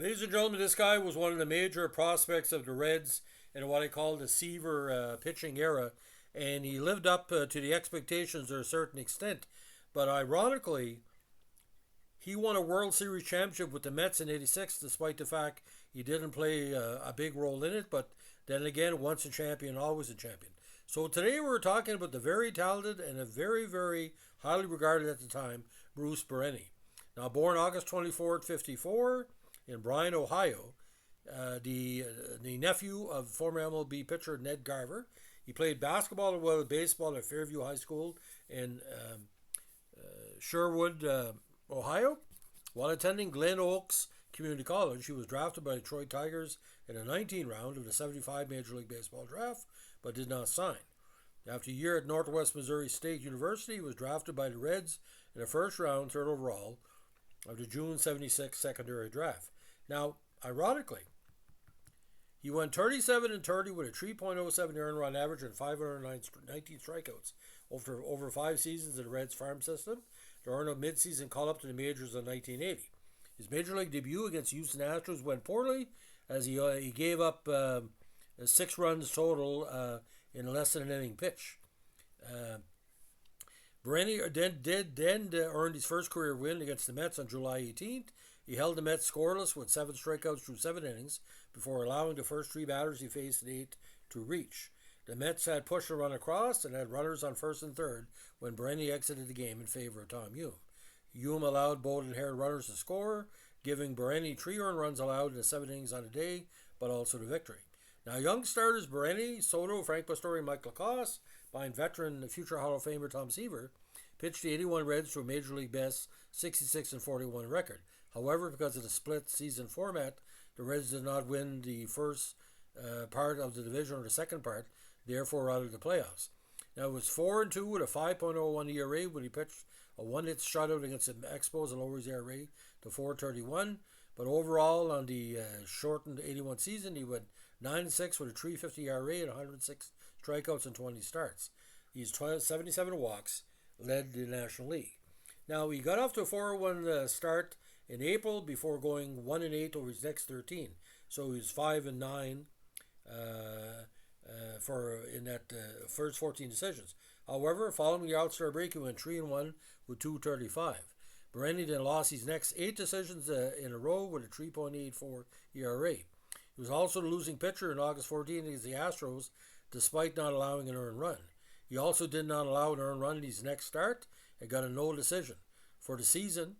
Ladies and gentlemen, this guy was one of the major prospects of the Reds in what I call the Seaver pitching era, and he lived up to the expectations to a certain extent. But ironically, he won a World Series championship with the Mets in '86, despite the fact he didn't play a big role in it. But then again, once a champion, always a champion. So today we're talking about the very talented and a very, very highly regarded at the time, Bruce Berenyi. Now, born August 24th, 1954 in Bryan, Ohio, the nephew of former MLB pitcher Ned Garver. He played basketball as well as baseball at Fairview High School in Sherwood, Ohio. While attending Glen Oaks Community College, he was drafted by the Detroit Tigers in the 19th round of the '75 Major League Baseball draft, but did not sign. After a year at Northwest Missouri State University, he was drafted by the Reds in the first round, third overall, of the June '76 secondary draft. Now, ironically, he went 37-30 with a 3.07 earned run average and 519 strikeouts over 5 seasons in the Reds farm system to earn a midseason call-up to the majors in 1980. His major league debut against Houston Astros went poorly as he gave up 6 runs total in less than an inning pitch. Berenyi then earned his first career win against the Mets on July 18th. He held the Mets scoreless with 7 strikeouts through 7 innings before allowing the first 3 batters he faced in 8 to reach. The Mets had pushed a run across and had runners on first and third when Berenyi exited the game in favor of Tom Hume. Hume allowed both inherited runners to score, giving Berenyi 3 earned runs allowed in the 7 innings on the day, but also the victory. Now, young starters Berenyi, Soto, Frank Pastore, and Mike Lacoste, behind veteran future Hall of Famer Tom Seaver, pitched the '81 Reds to a Major League best 66-41 record. However, because of the split season format, the Reds did not win the first part of the division or the second part, therefore out of the playoffs. Now, it was 4-2 with a 5.01 ERA when he pitched a 1-hit shutout against the Expos and lowered his ERA to 4.31. But overall, on the shortened '81 season, he went 9-6 with a 3.50 ERA and 106 strikeouts and 20 starts. He's 77 walks, led the National League. Now, he got off to a 4-1 start in April before going 1-8 over his next 13. So he was 5-9 for in that first 14 decisions. However, following the All-Star break, he went 3-1 with 2.35. Berenyi then lost his next 8 decisions in a row with a 3.84 ERA. He was also the losing pitcher in August 14 against the Astros, despite not allowing an earned run. He also did not allow an earned run in his next start and got a no decision. For the season,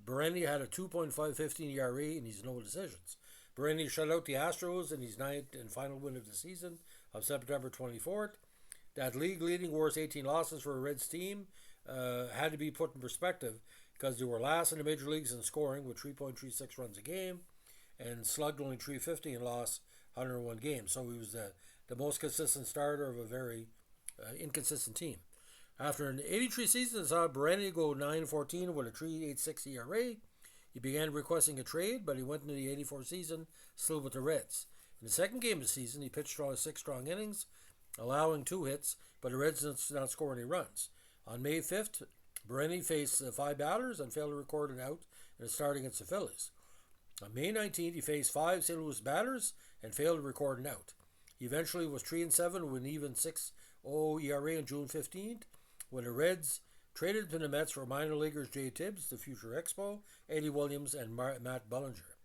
Berenyi had a 2.515 ERA in his no decisions. Berenyi shut out the Astros in his 9th and final win of the season on September 24th. That league-leading worst 18 losses for a Reds team had to be put in perspective because they were last in the major leagues in scoring with 3.36 runs a game and slugged only 350 and lost 101 games. So he was the most consistent starter of a very inconsistent team. After an 83 season, saw Berenyi go 9-14 with a 3.86 ERA. He began requesting a trade, but he went into the '84 season still with the Reds. In the second game of the season, he pitched 6 strong innings, allowing 2 hits, but the Reds did not score any runs. On May 5th, Berenyi faced 5 batters and failed to record an out in a start against the Phillies. On May 19th, he faced 5 St. Louis batters and failed to record an out. He eventually was 3-7 with an even 6.0 ERA on June 15th, when the Reds traded to the Mets for minor leaguers Jay Tibbs, the future Expo, Eddie Williams, and Matt Bullinger.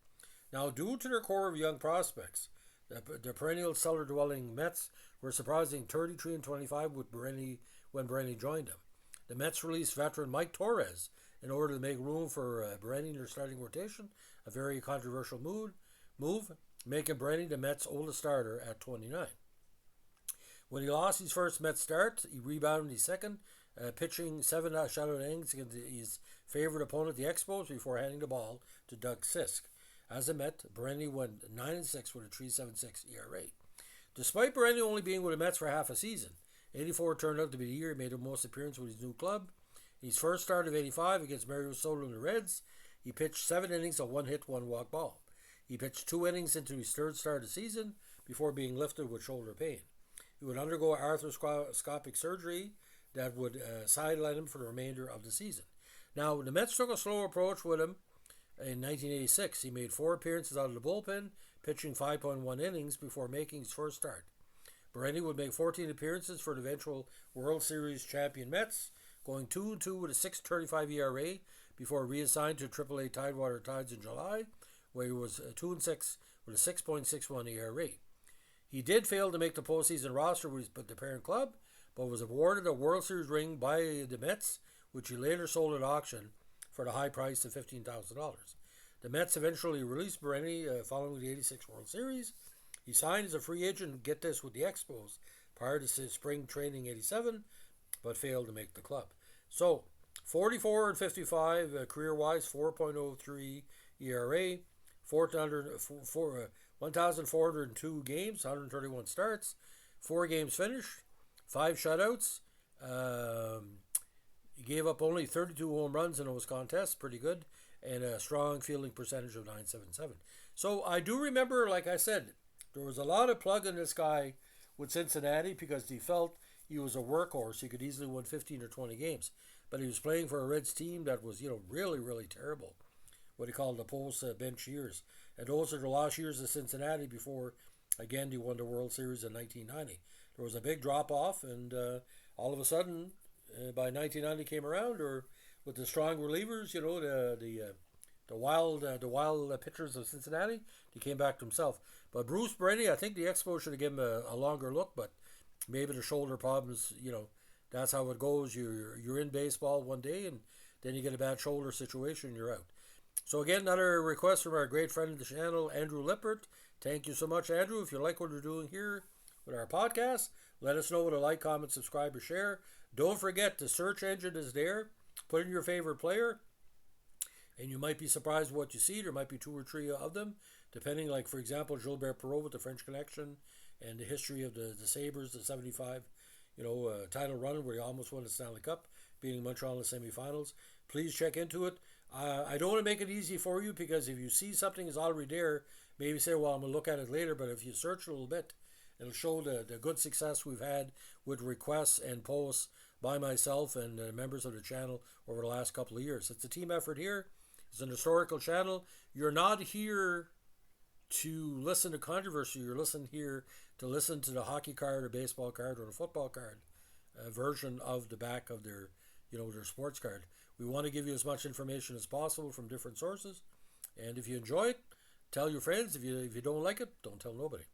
Now, due to their core of young prospects, the perennial cellar-dwelling Mets were surprising 33-25 with Berenyi when Berenyi joined them. The Mets released veteran Mike Torres in order to make room for Berenyi in their starting rotation, a very controversial move, making Berenyi the Mets' oldest starter at 29. When he lost his first Mets start, he rebounded his second, pitching 7 shutout innings against his favorite opponent, the Expos, before handing the ball to Doug Sisk. As a Met, Berenyi went 9-6 with a 3.76 ERA. Despite Berenyi only being with the Mets for half a season, '84 turned out to be the year he made the most appearances with his new club. In his first start of '85 against Mario Soto and the Reds, he pitched 7 innings of 1 hit, 1 walk ball. He pitched 2 innings into his third start of the season before being lifted with shoulder pain. He would undergo arthroscopic surgery that would sideline him for the remainder of the season. Now, the Mets took a slow approach with him In 1986, he made 4 appearances out of the bullpen, pitching 5.1 innings before making his first start. Berenyi would make 14 appearances for the eventual World Series champion Mets, going 2-2 with a 6.35 ERA before reassigned to AAA Tidewater Tides in July, where he was 2-6 with a 6.61 ERA. He did fail to make the postseason roster with the parent club, but was awarded a World Series ring by the Mets, which he later sold at auction for the high price of $15,000. The Mets eventually released Berenyi following the '86 World Series. He signed as a free agent, get this, with the Expos prior to spring training '87, but failed to make the club. So, 44 and 55 career-wise, 4.03 ERA, 1,402 games, 131 starts, 4 games finished, 5 shutouts. He gave up only 32 home runs in those contests, pretty good, and a strong fielding percentage of .977. So I do remember, like I said, there was a lot of plug in this guy with Cincinnati because he felt he was a workhorse. He could easily win 15 or 20 games. But he was playing for a Reds team that was, really, really terrible. What he called the post-bench years. And those are the last years of Cincinnati before, again, he won the World Series in 1990. There was a big drop-off, and all of a sudden, by 1990 came around, or with the strong relievers, the wild pitchers of Cincinnati, he came back to himself. But Bruce Berenyi, I think the Expos should have given him a longer look, but maybe the shoulder problems, that's how it goes. You're in baseball one day, and then you get a bad shoulder situation, you're out. So again, another request from our great friend of the channel, Andrew Lippert. Thank you so much, Andrew. If you like what we're doing here with our podcast, let us know with a like, comment, subscribe, or share. Don't forget, the search engine is there. Put in your favorite player, and you might be surprised what you see. There might be 2 or 3 of them, depending, like, for example, Gilbert Perreault with the French Connection and the history of the Sabres, the 75, title run where he almost won the Stanley Cup, beating Montreal in the semifinals. Please check into it. I don't want to make it easy for you, because if you see something is already there, maybe say, well, I'm going to look at it later, but if you search a little bit, it'll show the good success we've had with requests and posts by myself and members of the channel over the last couple of years. It's a team effort here. It's an historical channel. You're not here to listen to controversy. You're listening here to listen to the hockey card or baseball card or the football card version of the back of their sports card. We want to give you as much information as possible from different sources. And if you enjoy it, tell your friends. If you don't like it, don't tell nobody.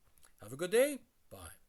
Have a good day. Bye.